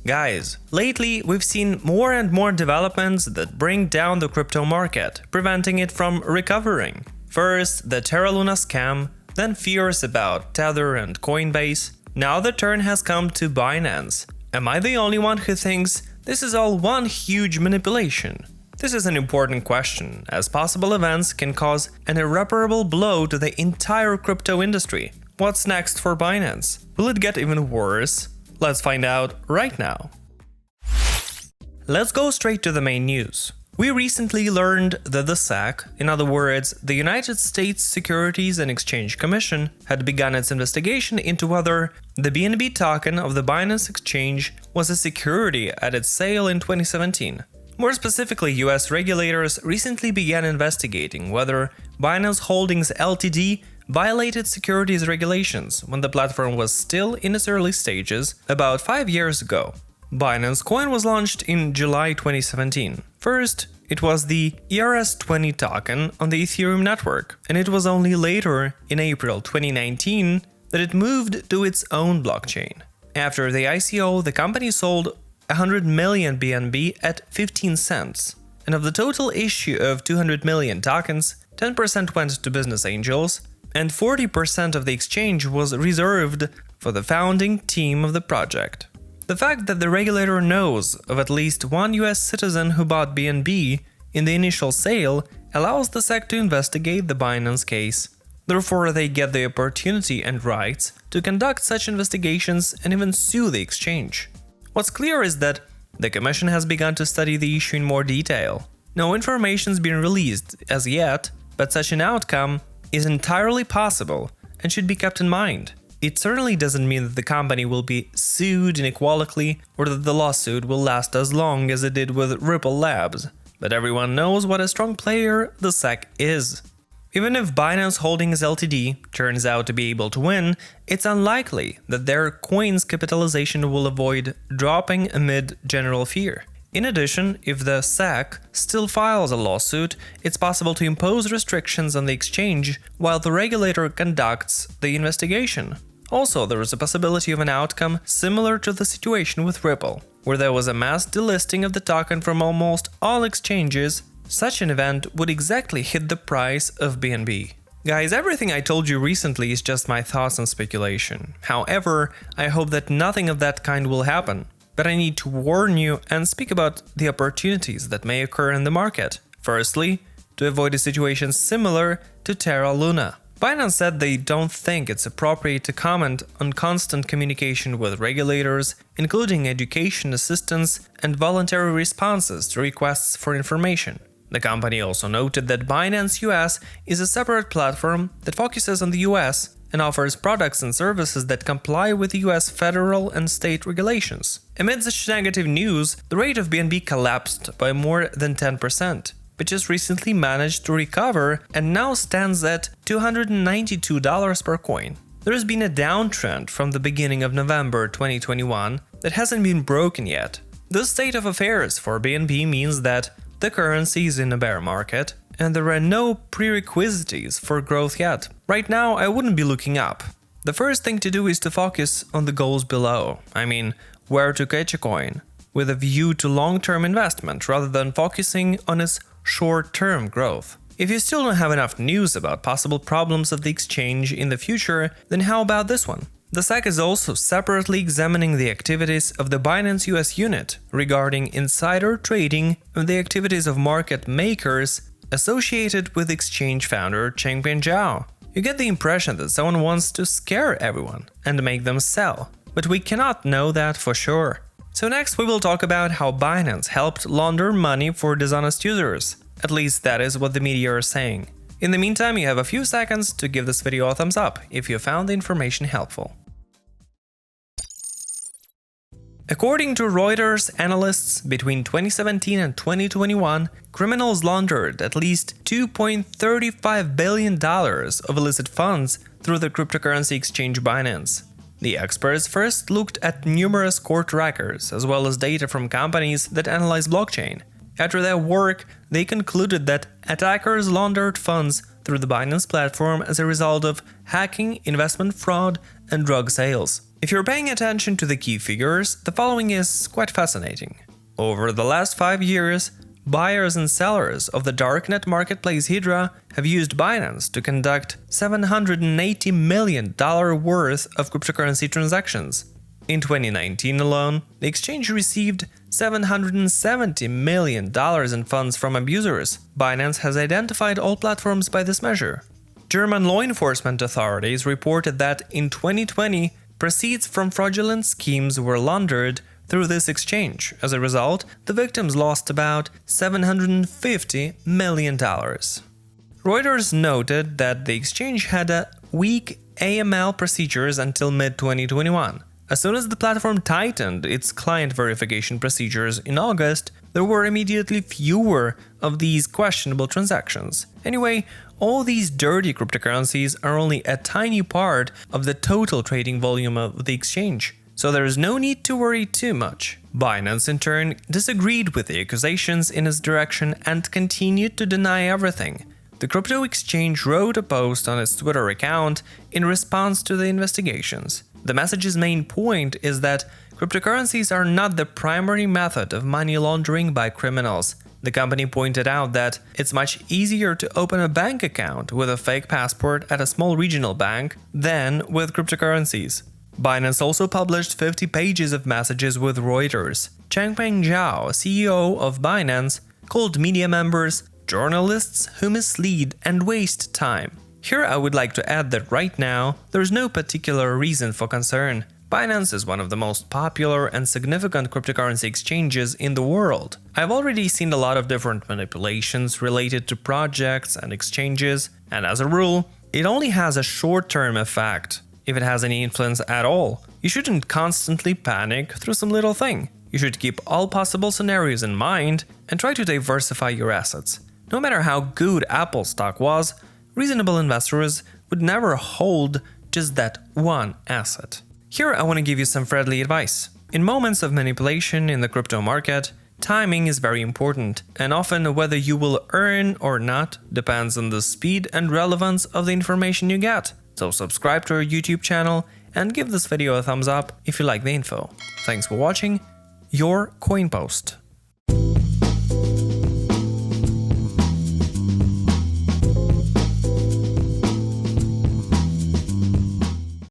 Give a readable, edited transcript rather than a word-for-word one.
Guys, lately we've seen more and more developments that bring down the crypto market, preventing it from recovering. First, the Terra Luna scam, then fears about Tether and Coinbase. Now the turn has come to Binance. Am I the only one who thinks this is all one huge manipulation? This is an important question, as possible events can cause an irreparable blow to the entire crypto industry. What's next for Binance? Will it get even worse? Let's find out right now. Let's go straight to the main news. We recently learned that the SEC, in other words, the United States Securities and Exchange Commission, had begun its investigation into whether the BNB token of the Binance exchange was a security at its sale in 2017. More specifically, US regulators recently began investigating whether Binance Holdings Ltd violated securities regulations when the platform was still in its early stages about 5 years ago. Binance Coin was launched in July 2017. First, it was the ERS-20 token on the Ethereum network, and it was only later, in April 2019, that it moved to its own blockchain. After the ICO, the company sold 100 million BNB at 15 cents, and of the total issue of 200 million tokens, 10% went to business angels, and 40% of the exchange was reserved for the founding team of the project. The fact that the regulator knows of at least one US citizen who bought BNB in the initial sale allows the SEC to investigate the Binance case. Therefore, they get the opportunity and rights to conduct such investigations and even sue the exchange. What's clear is that the Commission has begun to study the issue in more detail. No information's been released as yet, but such an outcome is entirely possible and should be kept in mind. It certainly doesn't mean that the company will be sued inequally or that the lawsuit will last as long as it did with Ripple Labs, but everyone knows what a strong player the SEC is. Even if Binance Holdings Ltd turns out to be able to win, it's unlikely that their coin's capitalization will avoid dropping amid general fear. In addition, if the SEC still files a lawsuit, it's possible to impose restrictions on the exchange while the regulator conducts the investigation. Also, there is a possibility of an outcome similar to the situation with Ripple, where there was a mass delisting of the token from almost all exchanges. Such an event would exactly hit the price of BNB. Guys, everything I told you recently is just my thoughts and speculation. However, I hope that nothing of that kind will happen. But I need to warn you and speak about the opportunities that may occur in the market. Firstly, to avoid a situation similar to Terra Luna. Binance said they don't think it's appropriate to comment on constant communication with regulators, including education assistance and voluntary responses to requests for information. The company also noted that Binance US is a separate platform that focuses on the US and offers products and services that comply with US federal and state regulations. Amid such negative news, the rate of BNB collapsed by more than 10%, but just recently managed to recover and now stands at $292 per coin. There has been a downtrend from the beginning of November 2021 that hasn't been broken yet. This state of affairs for BNB means that the currency is in a bear market, and there are no prerequisites for growth yet. Right now, I wouldn't be looking up. The first thing to do is to focus on the goals below. I mean, where to catch a coin, with a view to long-term investment rather than focusing on its short-term growth. If you still don't have enough news about possible problems of the exchange in the future, then how about this one? The SEC is also separately examining the activities of the Binance US unit regarding insider trading and the activities of market makers associated with exchange founder Changpeng Zhao. You get the impression that someone wants to scare everyone and make them sell, but we cannot know that for sure. So next we will talk about how Binance helped launder money for dishonest users. At least that is what the media are saying. In the meantime, you have a few seconds to give this video a thumbs up if you found the information helpful. According to Reuters analysts, between 2017 and 2021, criminals laundered at least $2.35 billion of illicit funds through the cryptocurrency exchange Binance. The experts first looked at numerous court records as well as data from companies that analyze blockchain. After their work, they concluded that attackers laundered funds through the Binance platform as a result of hacking, investment fraud, and drug sales. If you're paying attention to the key figures, the following is quite fascinating. Over the last 5 years, buyers and sellers of the darknet marketplace Hydra have used Binance to conduct $780 million worth of cryptocurrency transactions. In 2019 alone, the exchange received $770 million in funds from abusers. Binance has identified all platforms by this measure. German law enforcement authorities reported that in 2020, proceeds from fraudulent schemes were laundered through this exchange. As a result, the victims lost about $750 million. Reuters noted that the exchange had a weak AML procedures until mid-2021. As soon as the platform tightened its client verification procedures in August, there were immediately fewer of these questionable transactions. Anyway, all these dirty cryptocurrencies are only a tiny part of the total trading volume of the exchange, so there is no need to worry too much. Binance, in turn, disagreed with the accusations in its direction and continued to deny everything. The crypto exchange wrote a post on its Twitter account in response to the investigations. The message's main point is that cryptocurrencies are not the primary method of money laundering by criminals. The company pointed out that it's much easier to open a bank account with a fake passport at a small regional bank than with cryptocurrencies. Binance also published 50 pages of messages with Reuters. Changpeng Zhao, CEO of Binance, called media members journalists who mislead and waste time. Here I would like to add that right now, there's no particular reason for concern. Binance is one of the most popular and significant cryptocurrency exchanges in the world. I've already seen a lot of different manipulations related to projects and exchanges, and as a rule, it only has a short-term effect. If it has any influence at all, you shouldn't constantly panic through some little thing. You should keep all possible scenarios in mind and try to diversify your assets. No matter how good Apple stock was, reasonable investors would never hold just that one asset. Here I want to give you some friendly advice. In moments of manipulation in the crypto market, timing is very important, and often whether you will earn or not depends on the speed and relevance of the information you get. So subscribe to our YouTube channel and give this video a thumbs up if you like the info. Thanks for watching. Your CoinPost.